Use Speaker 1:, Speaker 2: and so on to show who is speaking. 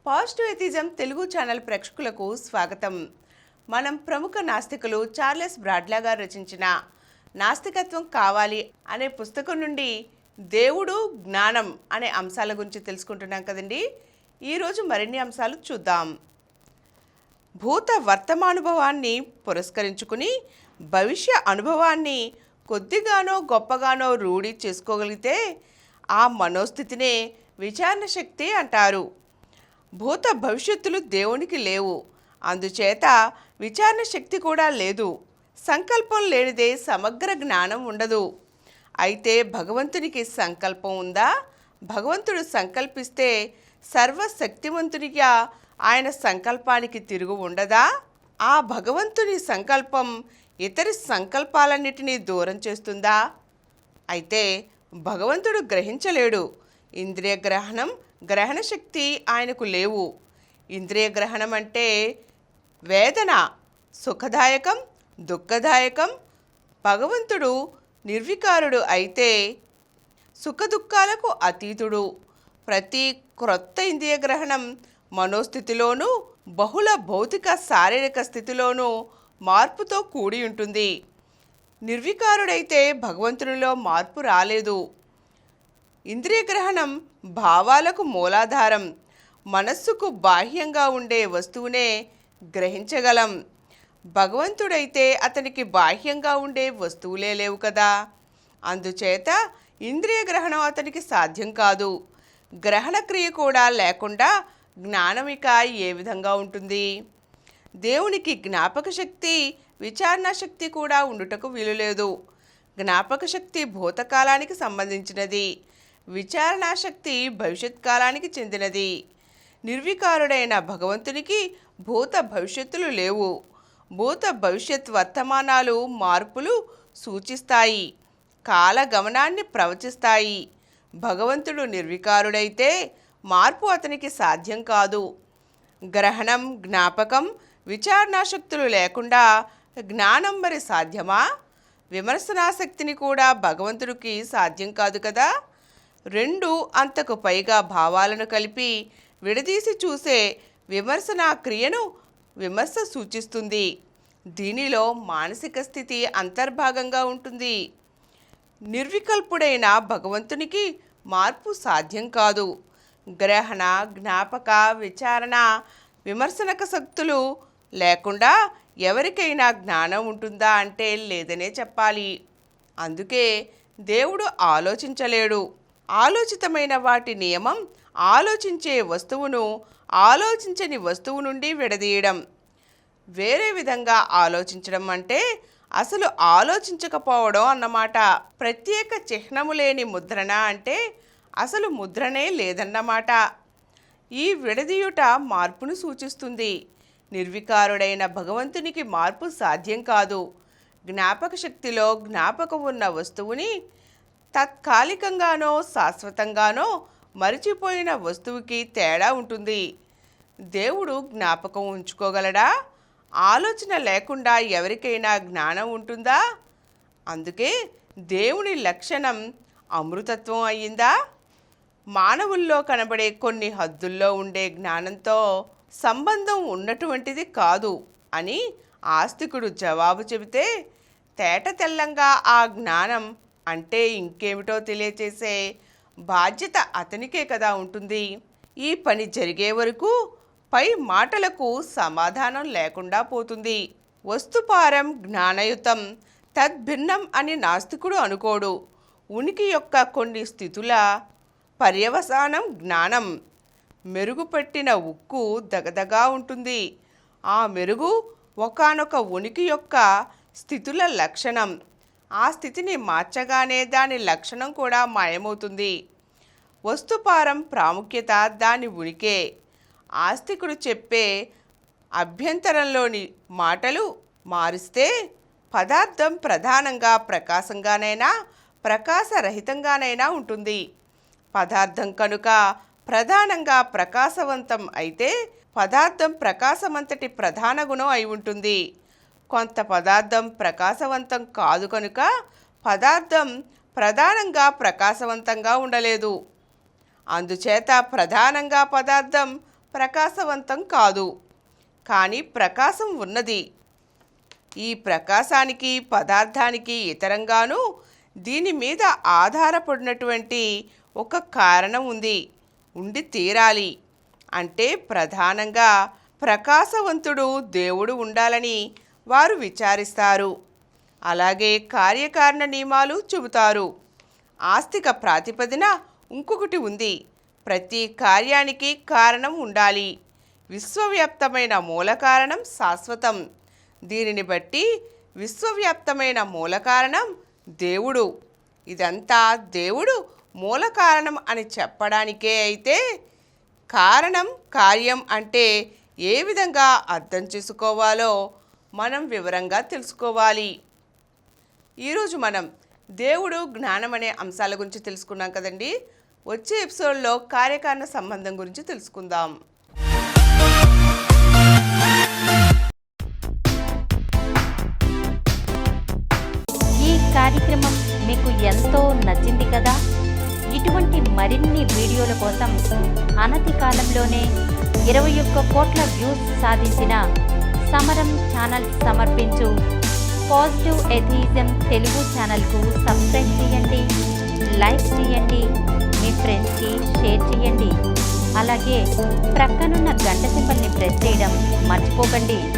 Speaker 1: Positive atheism Telugu channel ప్రేక్షకులకు స్వాగతం. మనం ప్రముఖ నాస్తికులు చార్లెస్ బ్రాడ్లా గారు రచించిన నాస్తికత్వం కావాలి అనే పుస్తకం నుండి దేవుడు జ్ఞానం అనే అంశాల గురించి తెలుసుకుంటున్నాం కదండి. ఈరోజు మరిన్ని అంశాలు చూద్దాం. భూత వర్తమానుభవాన్ని పురస్కరించుకుని భవిష్య అనుభవాన్ని కొద్దిగానో గొప్పగానో రూఢి చేసుకోగలిగితే ఆ మనోస్థితినే విచారణ శక్తి అంటారు. భూత భవిష్యత్తులు దేవునికి లేవు, అందుచేత విచారణ శక్తి కూడా లేదు. సంకల్పం లేనిదే సమగ్ర జ్ఞానం ఉండదు. అయితే భగవంతునికి సంకల్పం ఉందా? భగవంతుడు సంకల్పిస్తే సర్వశక్తివంతునిగా ఆయన సంకల్పానికి తిరుగు ఉండదా? ఆ భగవంతుని సంకల్పం ఇతర సంకల్పాలన్నిటినీ దూరం చేస్తుందా? అయితే భగవంతుడు గ్రహించలేడు. ఇంద్రియ గ్రహణ శక్తి ఆయనకు లేవు. ఇంద్రియ గ్రహణం అంటే వేదన సుఖదాయకం, దుఃఖదాయకం. భగవంతుడు నిర్వికారుడు అయితే సుఖదుఖాలకు అతీతుడు. ప్రతి క్రొత్త ఇంద్రియ గ్రహణం మనోస్థితిలోనూ బహుళ భౌతిక శారీరక స్థితిలోనూ మార్పుతో కూడి ఉంటుంది. నిర్వికారుడైతే భగవంతునిలో మార్పు రాలేదు. ఇంద్రియ గ్రహణం భావాలకు మూలాధారం. మనస్సుకు బాహ్యంగా ఉండే వస్తువునే గ్రహించగలం. భగవంతుడైతే అతనికి బాహ్యంగా ఉండే వస్తువులే లేవు కదా. అందుచేత ఇంద్రియ గ్రహణం అతనికి సాధ్యం కాదు. గ్రహణ క్రియ కూడా లేకుండా జ్ఞానం ఇక ఏ విధంగా ఉంటుంది? దేవునికి జ్ఞాపక శక్తి, విచారణ శక్తి కూడా ఉండుటకు వీలులేదు. జ్ఞాపక శక్తి భూతకాలానికి సంబంధించినది, విచారణాశక్తి భవిష్యత్ కాలానికి చెందినది. నిర్వికారుడైన భగవంతునికి భూత భవిష్యత్తులు లేవు. భూత భవిష్యత్ వర్తమానాలు మార్పులు సూచిస్తాయి, కాలగమనాన్ని ప్రవచిస్తాయి. భగవంతుడు నిర్వికారుడైతే మార్పు అతనికి సాధ్యం కాదు. గ్రహణం, జ్ఞాపకం, విచారణాశక్తులు లేకుండా జ్ఞానం మరి సాధ్యమా? విమర్శనాశక్తిని కూడా భగవంతుడికి సాధ్యం కాదు కదా. రెండు అంతకు పైగా భావాలను కలిపి విడదీసి చూసే విమర్శనా క్రియను విమర్శ సూచిస్తుంది. దీనిలో మానసిక స్థితి అంతర్భాగంగా ఉంటుంది. నిర్వికల్పుడైన భగవంతునికి మార్పు సాధ్యం కాదు. గ్రహణ, జ్ఞాపక, విచారణ, విమర్శనక శక్తులు లేకుండా ఎవరికైనా జ్ఞానం ఉంటుందా అంటే లేదనే చెప్పాలి. అందుకే దేవుడు ఆలోచించలేడు. ఆలోచితమైన వాటి నియమం ఆలోచించే వస్తువును ఆలోచించని వస్తువు నుండి విడదీయడం. వేరే విధంగా ఆలోచించడం అంటే అసలు ఆలోచించకపోవడం అన్నమాట. ప్రత్యేక చిహ్నము లేని ముద్రణ అంటే అసలు ముద్రనే లేదన్నమాట. ఈ విడదీయుట మార్పును సూచిస్తుంది. నిర్వికారుడైన భగవంతునికి మార్పు సాధ్యం కాదు. జ్ఞాపక శక్తిలో జ్ఞాపకం ఉన్న వస్తువుని తాత్కాలికంగానో శాశ్వతంగానో మరిచిపోయిన వస్తువుకి తేడా ఉంటుంది. దేవుడు జ్ఞాపకం ఉంచుకోగలడా? ఆలోచన లేకుండా ఎవరికైనా జ్ఞానం ఉంటుందా? అందుకే దేవుని లక్షణం అమృతత్వం అయ్యిందా? మానవుల్లో కనబడే కొన్ని హద్దుల్లో ఉండే జ్ఞానంతో సంబంధం ఉన్నటువంటిది కాదు అని ఆస్తికుడు జవాబు చెబితే తేట తెల్లంగా ఆ జ్ఞానం అంటే ఇంకేమిటో తెలియచేసే బాధ్యత అతనికే కదా ఉంటుంది. ఈ పని జరిగే వరకు పై మాటలకు సమాధానం లేకుండా పోతుంది. వస్తుపారం జ్ఞానయుతం తద్భిన్నం అని నాస్తికుడు అనుకోడు. ఉనికి యొక్క కొన్ని స్థితుల పర్యవసానం జ్ఞానం. మెరుగుపెట్టిన ఉక్కు దగదగా ఉంటుంది. ఆ మెరుగు ఒకానొక ఉనికి యొక్క స్థితుల లక్షణం. ఆ స్థితిని మార్చగానే దాని లక్షణం కూడా మాయమవుతుంది. వస్తుపారం ప్రాముఖ్యత దాని ఉనికే. ఆస్తికుడు చెప్పే అభ్యంతరంలోని మాటలు మారిస్తే పదార్థం ప్రధానంగా ప్రకాశంగానైనా ప్రకాశరహితంగానైనా ఉంటుంది. పదార్థం కనుక ప్రధానంగా ప్రకాశవంతం అయితే పదార్థం ప్రకాశమంతటి ప్రధాన గుణం అయి ఉంటుంది. కొంత పదార్థం ప్రకాశవంతం కాదు కనుక పదార్థం ప్రధానంగా ప్రకాశవంతంగా ఉండలేదు. అందుచేత ప్రధానంగా పదార్థం ప్రకాశవంతం కాదు, కానీ ప్రకాశం ఉన్నది. ఈ ప్రకాశానికి పదార్థానికి ఇతరంగాను దీని మీద ఆధారపడినటువంటి ఒక కారణం ఉంది, ఉండి తీరాలి. అంటే ప్రధానంగా ప్రకాశవంతుడు దేవుడు ఉండాలని వారు విచారిస్తారు. అలాగే కార్యకారణ నియమాలు చెబుతారు. ఆస్తిక ప్రాతిపదిన ఇంకొకటి ఉంది, ప్రతి కార్యానికి కారణం ఉండాలి. విశ్వవ్యాప్తమైన మూల కారణం శాశ్వతం. దీనిని బట్టి విశ్వవ్యాప్తమైన మూల కారణం దేవుడు. ఇదంతా దేవుడు మూల కారణం అని చెప్పడానికే. అయితే కారణం కార్యం అంటే ఏ విధంగా అర్థం చేసుకోవాలో మనం వివరంగా తెలుసుకోవాలి. ఈరోజు మనం దేవుడు జ్ఞానం అనే అంశాల గురించి తెలుసుకున్నాం కదండి. వచ్చే ఎపిసోడ్లో కార్యకారణ సంబంధం గురించి తెలుసుకుందాం.
Speaker 2: ఈ కార్యక్రమం మీకు ఎంతో నచ్చింది కదా. ఇటువంటి మరిన్ని వీడియోల కోసం అనతి కాలంలోనే 21 కోట్ల వ్యూస్ సాధించిన సమరం ఛానల్ సమర్పించు పాజిటివ్ ఎథియిజం తెలుగు ఛానల్కు సబ్స్క్రైబ్ చేయండి, లైక్ చేయండి, మీ ఫ్రెండ్స్కి షేర్ చేయండి. అలాగే ప్రక్కనున్న గంట సింబల్ని ప్రెస్ చేయడం మర్చిపోకండి.